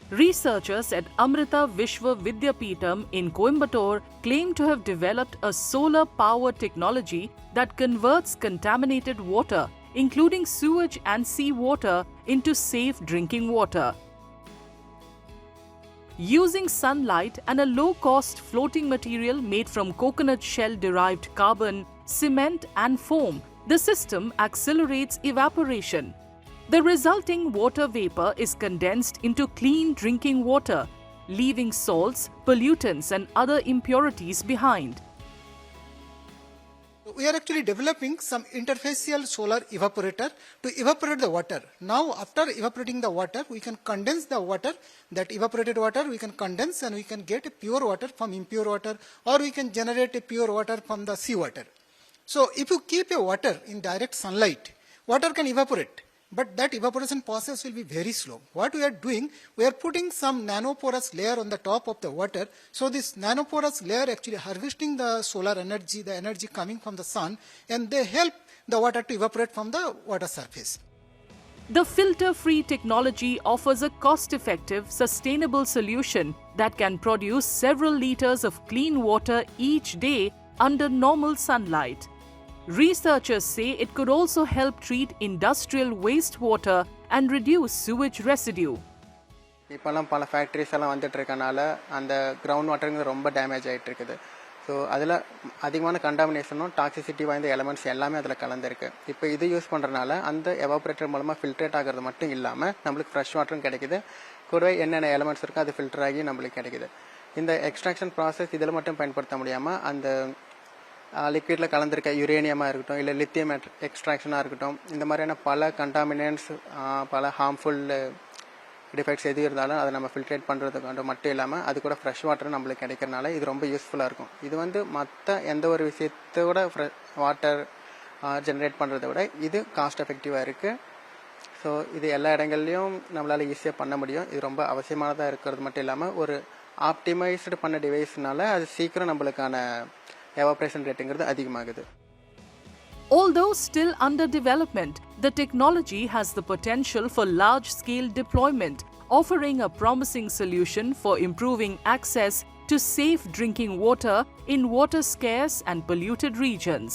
Researchers at Amrita Vishwa Vidyapeetham in Coimbatore claim to have developed a solar power technology that converts contaminated water, including sewage and seawater, into safe drinking water. Using sunlight and a low-cost floating material made from coconut shell-derived carbon, cement and foam, the system accelerates evaporation. The resulting water vapor is condensed into clean drinking water, leaving salts, pollutants and other impurities behind. We are actually developing some interfacial solar evaporator to evaporate the water. Now, after evaporating the water, we can condense the water. That evaporated water we can condense and we can get a pure water from impure water, or we can generate a pure water from the seawater. So, if you keep a water in direct sunlight, water can evaporate. But that evaporation process will be very slow. What we are doing, we are putting some nanoporous layer on the top of the water. So this nanoporous layer actually harvesting the solar energy, the energy coming from the sun, and they help the water to evaporate from the water surface. The filter-free technology offers a cost-effective, sustainable solution that can produce several liters of clean water each day under normal sunlight. Researchers say it could also help treat industrial wastewater and reduce sewage residue. இப்போல்லாம் பல factories எல்லாம் வந்துட்டு இருக்கனால அந்த ground வாட்டருங்கிறது ரொம்ப damage ஆகிட்டு இருக்குது. So அதில் அதிகமான கண்டாமினேஷனும் டாக்ஸிசிட்டி வாய்ந்த எலமெண்ட்ஸ் எல்லாமே அதில் கலந்துருக்கு. இப்போ இது யூஸ் பண்ணுறதுனால அந்த எவாபரேட்டர் மூலமாக ஃபில்ட்ரேட் ஆகிறது மட்டும் இல்லாமல் நம்மளுக்கு ஃப்ரெஷ் வாட்டரும் கிடைக்குது. கூடவே என்னென்ன எலமெண்ட்ஸ் இருக்கோ அது ஃபில்டர் ஆகி நம்மளுக்கு கிடைக்குது. இந்த எக்ஸ்ட்ராக்ஷன் ப்ராசஸ் இதில் மட்டும் பயன்படுத்த முடியாமல் அந்த லிக்விடில் கலந்துருக்க யுரேனியமாக இருக்கட்டும், இல்லை லித்தியம் எக்ஸ்ட்ராக்ஷனாக இருக்கட்டும், இந்த மாதிரியான பல கண்டாமினன்ட்ஸ், பல ஹார்ம்ஃபுல் டிஃபெக்ட்ஸ் எது இருந்தாலும் அதை நம்ம ஃபில்ட்ரேட் பண்ணுறதுக்கு மட்டும் இல்லாமல் அது கூட ஃப்ரெஷ் வாட்டர் நம்மளுக்கு கிடைக்கிறனால இது ரொம்ப யூஸ்ஃபுல்லாக இருக்கும். இது மற்ற எந்த ஒரு விஷயத்தோட வாட்டர் ஜென்ரேட் பண்ணுறதை விட இது காஸ்ட் எஃபெக்டிவாக இருக்குது. ஸோ இது எல்லா இடங்கள்லையும் நம்மளால் ஈஸியாக பண்ண முடியும். இது ரொம்ப அவசியமானதாக இருக்கிறது மட்டும் இல்லாமல் ஒரு ஆப்டிமைஸ்டு பண்ண டிவைஸ்னால அது சீக்கிரம் நம்மளுக்கான evaporation rateங்கிறது அதிகமாகுது. Although still under development, the technology has the potential for large-scale deployment, offering a promising solution for improving access to safe drinking water in water-scarce and polluted regions.